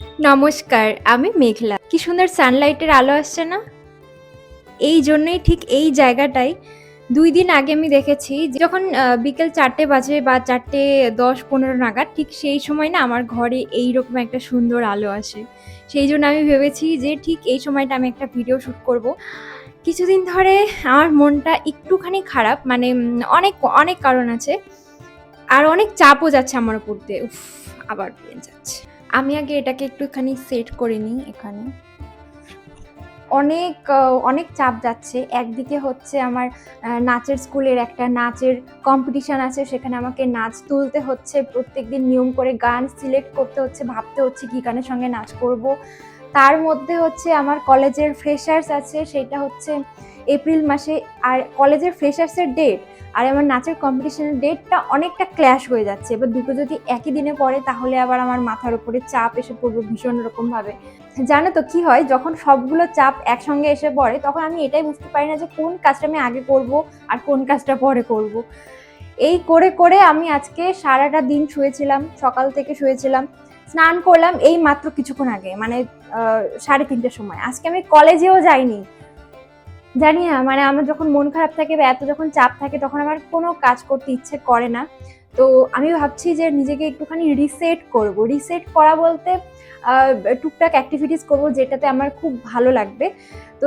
নমস্কার, আমি মেঘলা। কি সুন্দর সানলাইটের আলো আসছে না? এই জন্যই ঠিক এই জায়গাটায় ২ দিন আগে আমি দেখেছি যে যখন বিকেল ৪টে বাজে বা ৪:১০-১৫ নাগাদ ঠিক সেই সময় না আমার ঘরে এইরকম একটা সুন্দর আলো আসে। সেইজন্য আমি ভেবেছি যে ঠিক এই সময়টা আমি একটা ভিডিও শুট করব। কিছুদিন ধরে আমার মনটা একটুখানি খারাপ মানে অনেক, অনেক কারণ আছে। আর অনেক চাপও যাচ্ছে আমার উপর দিয়ে। উফ! আবার পেন যাচ্ছে। আমি আগে এটাকে একটুখানি সেট করে নিই এখানে। অনেক অনেক চাপ যাচ্ছে। একদিকে হচ্ছে আমার নাচের স্কুলের একটা নাচের কম্পিটিশন আছে। সেখানে আমাকে নাচ তুলতে হচ্ছে। প্রত্যেকদিন নিয়ম করে গান সিলেক্ট করতে হচ্ছে, ভাবতে হচ্ছে কি গানের সঙ্গে নাচ করব। তার মধ্যে হচ্ছে আমার কলেজের ফ্রেশার্স আছে, সেইটা হচ্ছে এপ্রিল মাসে। আর কলেজের ফ্রেশার্সের ডেট আর আমার নাচের কম্পিটিশনের ডেটটা অনেকটা ক্ল্যাশ হয়ে যাচ্ছে। এবার দুটো যদি একই দিনে পড়ে তাহলে আবার আমার মাথার উপরে চাপ এসে পড়বে ভীষণ রকমভাবে। জানো তো কি হয়, যখন সবগুলো চাপ একসঙ্গে এসে পড়ে তখন আমি এটাই বুঝতে পারি না যে কোন কাজটা আমি আগে করব আর কোন কাজটা পরে করব। এই করে করে আমি আজকে সারাটা দিন শুয়েছিলাম, সকাল থেকে শুয়েছিলাম। স্নান করলাম এই মাত্র কিছুক্ষণ আগে, মানে 3:30টার সময়। আজকে আমি কলেজেও যাইনি। জানি না, মানে আমার যখন মন খারাপ থাকে বা এত যখন চাপ থাকে তখন আমার কোনো কাজ করতে ইচ্ছে করে না। তো আমি ভাবছি যে নিজেকে একটুখানি রিসেট করব। রিসেট করা বলতে টুকটাক অ্যাক্টিভিটিস করব যেটাতে আমার খুব ভালো লাগবে। তো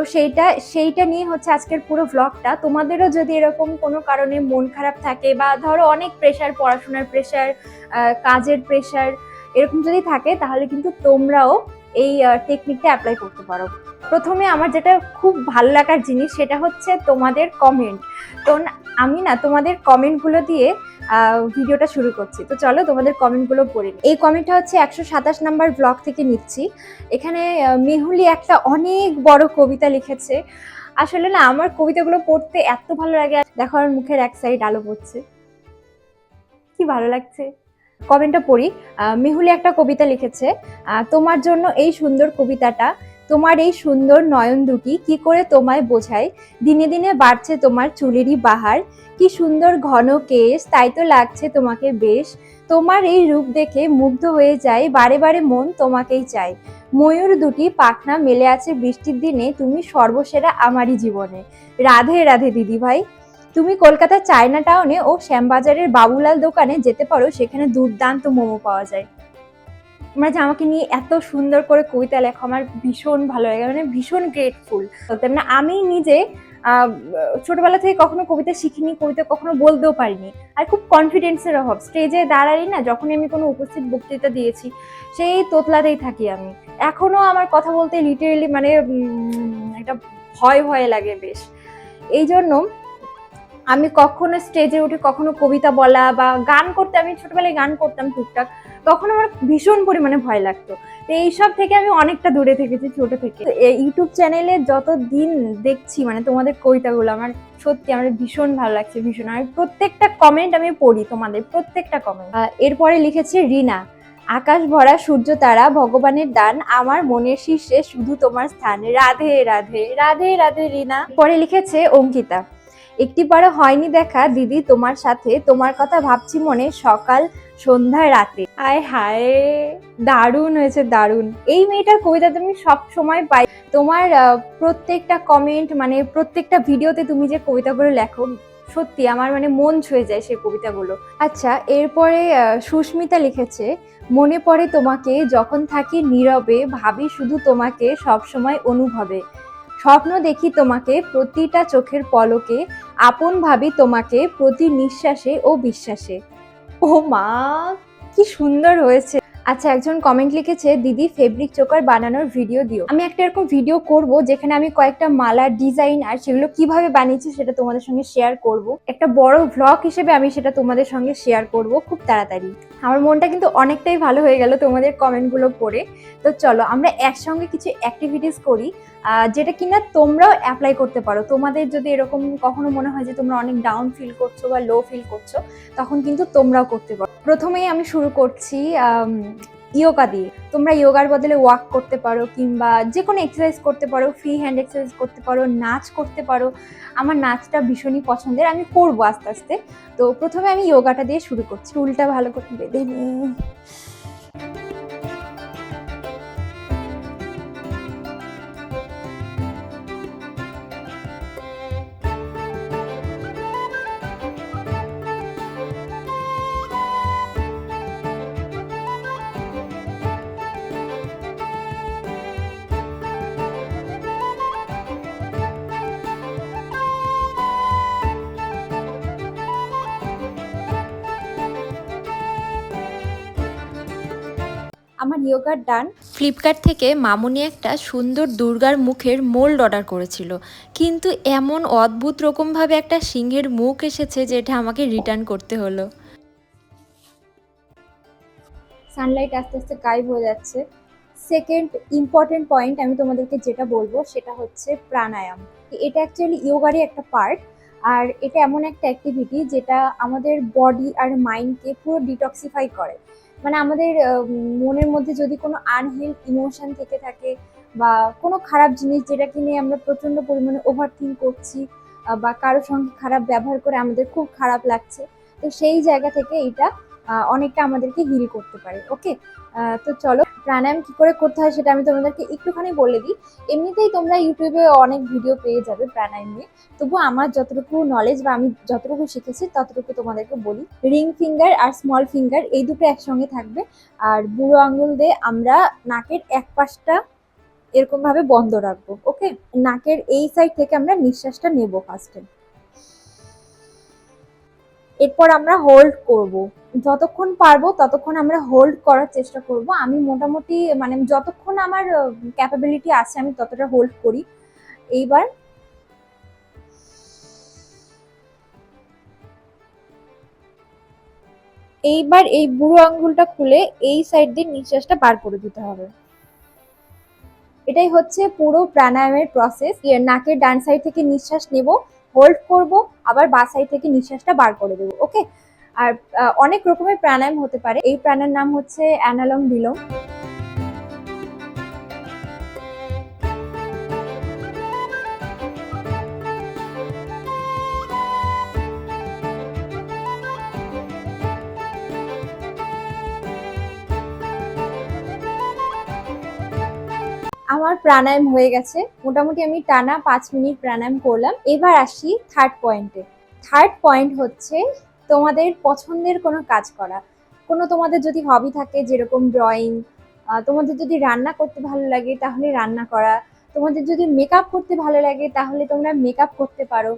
সেইটা নিয়ে হচ্ছে আজকের পুরো ভ্লগটা। তোমাদেরও যদি এরকম কোনো কারণে মন খারাপ থাকে বা ধরো অনেক প্রেশার, পড়াশোনার প্রেশার, কাজের প্রেশার এরকম যদি থাকে তাহলে কিন্তু তোমরাও এই টেকনিকটা অ্যাপ্লাই করতে পারো। প্রথমে আমার যেটা খুব ভালো লাগার জিনিস সেটা হচ্ছে তোমাদের কমেন্ট। তো আমি না তোমাদের কমেন্টগুলো দিয়ে ভিডিওটা শুরু করছি। তো চলো তোমাদের কমেন্টগুলো পড়ি। এই কমেন্টটা হচ্ছে ১২৭ নাম্বার ব্লগ থেকে নিচ্ছি। এখানে মেহুলি একটা অনেক বড় কবিতা লিখেছে। আসলে না আমার কবিতাগুলো পড়তে এত ভালো লাগে। দেখো আমার মুখের এক সাইড আলো পড়ছে, কি ভালো লাগছে। কমেন্টটা পড়ি। মেহুলি একটা কবিতা লিখেছে। তোমার জন্য এই সুন্দর কবিতাটা, তোমার এই সুন্দর নয়ন দুটি কি করে তোমায় বোঝায়। দিনে দিনে বাড়ছে তোমার চুলেরই বাহার, কি সুন্দর ঘন কেশ, তাই তো লাগছে তোমাকে বেশ। তোমার এই রূপ দেখে মুগ্ধ হয়ে যায়, বারে বারে মন তোমাকেই চায়। ময়ূর দুটি পাখনা মেলে আছে বৃষ্টির দিনে, তুমি সর্বসেরা আমারই জীবনে। রাধে রাধে দিদি ভাই। তুমি কলকাতার চায়না টাউনে ও শ্যামবাজারের বাবুলাল দোকানে যেতে পারো, সেখানে দুর্দান্ত মোমো পাওয়া যায়। তোমরা যে আমাকে নিয়ে এত সুন্দর করে কবিতা লেখো আমার ভীষণ ভালো লাগে, মানে ভীষণ গ্রেটফুল। মানে আমি নিজে ছোটবেলা থেকে কখনো কবিতা শিখিনি, কবিতা কখনো বলতেও পারিনি। আর খুব কনফিডেন্সের অভাব, স্টেজে দাঁড়াই না, যখনই আমি কোনো উপস্থিত বক্তৃতা দিয়েছি সেই তোতলাতেই থাকি আমি। এখনো আমার কথা বলতে লিটারেলি মানে একটা ভয় ভয় লাগে বেশ। এই জন্য আমি কখনো স্টেজে উঠে কখনো কবিতা বলা বা গান করতে, আমি ছোটবেলায় গান করতাম টুকটাক, তখন আমার ভীষণ পরিমাণে ভয় লাগতো। তো এইসব থেকে আমি অনেকটা দূরে থেকেছি ছোট থেকে। ইউটিউব চ্যানেলে যত দিন দেখছি মানে তোমাদের কবিতাগুলো আমার সত্যি আমার ভীষণ ভালো লাগছে, ভীষণ। আর প্রত্যেকটা কমেন্ট আমি পড়ি, তোমাদের প্রত্যেকটা কমেন্ট। এরপরে লিখেছে রিনা, আকাশ ভরা সূর্য তারা ভগবানের দান, আমার মনের শীর্ষে শুধু তোমার স্থান, রাধে রাধে রাধে রাধে রিনা। পরে লিখেছে অঙ্কিতা, একটিবারও হয়নি দেখা দিদি তোমার সাথে, তোমার কথা ভাবছি মনে সকাল সন্ধ্যা রাতে। আয় হায়, দারুণ হয়েছে, দারুণ। এই মেয়েটার কবিতাতে আমি সব সময় পাই। তোমার প্রত্যেকটা কমেন্ট মানে প্রত্যেকটা ভিডিওতে তুমি যে কবিতাগুলো লেখো সত্যি আমার মানে মন ছুঁয়ে যায় সেই কবিতাগুলো। আচ্ছা, এরপরে সুস্মিতা লিখেছে, মনে পড়ে তোমাকে যখন থাকি নীরবে, ভাবি শুধু তোমাকে সবসময় অনুভবে। স্বপ্ন দেখি তোমাকে প্রতিটা চোখের পলকে, আপন ভাবি তোমাকে প্রতি নিঃশ্বাসে ও বিশ্বাসে। ও মা, কি সুন্দর হয়েছে। আচ্ছা, একজন কমেন্ট লিখেছে, দিদি ফেব্রিক চোকার বানানোর ভিডিও দিও। আমি একটা এরকম ভিডিও করব যেখানে আমি কয়েকটা মালার ডিজাইন আর সেগুলো কিভাবে বানিয়েছি সেটা তোমাদের সঙ্গে শেয়ার করব। একটা বড় ভ্লগ হিসেবে আমি সেটা তোমাদের সঙ্গে শেয়ার করব খুব তাড়াতাড়ি। আমার মনটা কিন্তু অনেকটাই ভালো হয়ে গেল তোমাদের কমেন্টগুলো পড়ে। তো চলো আমরা একসঙ্গে কিছু অ্যাক্টিভিটিস করি যেটা কিনা তোমরাও অ্যাপ্লাই করতে পারো। তোমাদের যদি এরকম কখনো মনে হয় যে তোমরা অনেক ডাউন ফিল করছো বা লো ফিল করছো, তখন কিন্তু তোমরাও করতে পারো। প্রথমেই আমি শুরু করছি ইয়োগা দিয়ে। তোমরা ইয়োগার বদলে ওয়াক করতে পারো কিংবা যে কোনো এক্সারসাইজ করতে পারো, ফ্রি হ্যান্ড এক্সারসাইজ করতে পারো, নাচ করতে পারো। আমার নাচটা ভীষণই পছন্দের, আমি করবো আস্তে আস্তে। তো প্রথমে আমি ইয়োগাটা দিয়ে শুরু করছি। চুলটা ভালো করে বেঁধে নিই। আমার ইয়োগা ডান। ফ্লিপকার্ট থেকে মামুনি একটা সুন্দর দুর্গার মুখের মোল্ড অর্ডার করেছিল, কিন্তু এমন অদ্ভুত রকমভাবে একটা সিংহের মুখ এসেছে যেটা আমাকে রিটার্ন করতে হলো। সানলাইট আস্তে আস্তে গায়েব হয়ে যাচ্ছে। সেকেন্ড ইম্পর্টেন্ট পয়েন্ট আমি তোমাদেরকে যেটা বলবো সেটা হচ্ছে প্রাণায়াম। এটা অ্যাকচুয়ালি ইয়োগারই একটা পার্ট। আর এটা এমন একটা অ্যাক্টিভিটি যেটা আমাদের বডি আর মাইন্ডকে পুরো ডিটক্সিফাই করে। মানে আমাদের মনের মধ্যে যদি কোনো আনহেলড ইমোশন থেকে থাকে বা কোনো খারাপ জিনিস যেটাকে নিয়ে আমরা প্রচণ্ড পরিমাণে ওভার থিঙ্ক করছি, বা কারোর সঙ্গে খারাপ ব্যবহার করে আমাদের খুব খারাপ লাগছে, তো সেই জায়গা থেকে এটা অনেকটা আমাদেরকে হিল করতে পারে। ওকে, তো চলো প্রাণায়াম কি করে করতে হয় সেটা আমি তোমাদেরকে একটুখানি বলে দিই। এমনিতেই তোমরা ইউটিউবে অনেক ভিডিও পেয়ে যাবে প্রাণায়াম নিয়ে, তবু আমার যতটুকু নলেজ বা আমি যতটুকু শিখেছি ততটুকু তোমাদেরকে বলি। রিং ফিঙ্গার আর স্মল ফিঙ্গার এই দুটো একসঙ্গে থাকবে, আর বুড়ো আঙুল দিয়ে আমরা নাকের এক পাশটা এরকম ভাবে বন্ধ রাখবো। ওকে, নাকের এই সাইড থেকে আমরা নিঃশ্বাসটা নেবো ফার্স্টে, এরপর আমরা হোল্ড করব। যতক্ষণ পারবো ততক্ষণ আমরা হোল্ড করার চেষ্টা করব। আমি মোটামুটি মানে যতক্ষণ আমার ক্যাপাবিলিটি আছে আমি ততটা হোল্ড করি। এইবার এইবার এই বুড়ো আঙ্গুলটা খুলে এই সাইড দিয়ে নিঃশ্বাসটা বার করে দিতে হবে। এটাই হচ্ছে পুরো প্রাণায়ামের প্রসেস। নাকের ডান সাইড থেকে নিঃশ্বাস নেব, হোল্ড করব, আবার বাঁ সাইড থেকে নিঃশ্বাসটা বার করে দেবো। ওকে, আর অনেক রকমের প্রাণায়াম হতে পারে। এই প্রাণায়ামের নাম হচ্ছে অ্যানালম বিলোম। আমার প্রাণায়াম হয়ে গেছে, মোটামুটি আমি টানা 5 মিনিট প্রাণায়াম করলাম। এবার আসি থার্ড পয়েন্টে। থার্ড পয়েন্ট হচ্ছে তোমাদের পছন্দের কোনো কাজ করা। কোনো তোমাদের যদি হবি থাকে যেরকম ড্রয়িং, তোমাদের যদি রান্না করতে ভালো লাগে তাহলে রান্না করা, তোমাদের যদি মেকআপ করতে ভালো লাগে তাহলে তোমরা মেকআপ করতে পারো,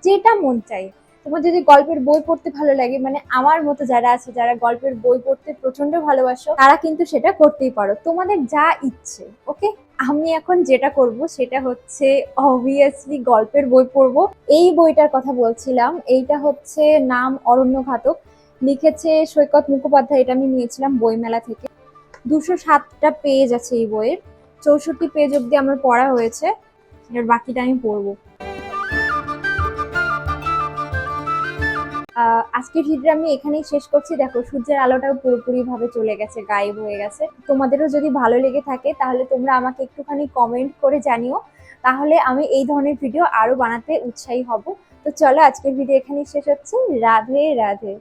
যেটা মন চাই। তোমার যদি গল্পের বই পড়তে ভালো লাগে, মানে আমার মতো যারা আছে যারা গল্পের বই পড়তে প্রচন্ড ভালোবাসো, তারা কিন্তু সেটা করতেই পারো, তোমাদের যা ইচ্ছে। ওকে, আমি এখন যেটা করব সেটা হচ্ছে অবভিয়াসলি গল্পের বই পড়বো। এই বইটার কথা বলছিলাম, এইটা হচ্ছে নাম অরণ্যঘাতক, লিখেছে সৈকত মুখোপাধ্যায়। এটা আমি নিয়েছিলাম বইমেলা থেকে। 207টা পেজ আছে এই বইয়ের, 64 পেজ অব্দি আমার পড়া হয়েছে, এর বাকিটা আমি পড়বো। আজকের ভিডিও আমি এখানেই শেষ করছি। দেখো সূর্যের আলোটাও পুরোপুরি ভাবে চলে গেছে, গায়েব হয়ে গেছে। তোমাদেরও যদি ভালো লেগে থাকে তাহলে তোমরা আমাকে একটুখানি কমেন্ট করে জানিও, তাহলে আমি এই ধরনের ভিডিও আরো বানাতে উৎসাহী হব। তো চলো আজকের ভিডিও এখানেই শেষ হচ্ছে। রাধে রাধে।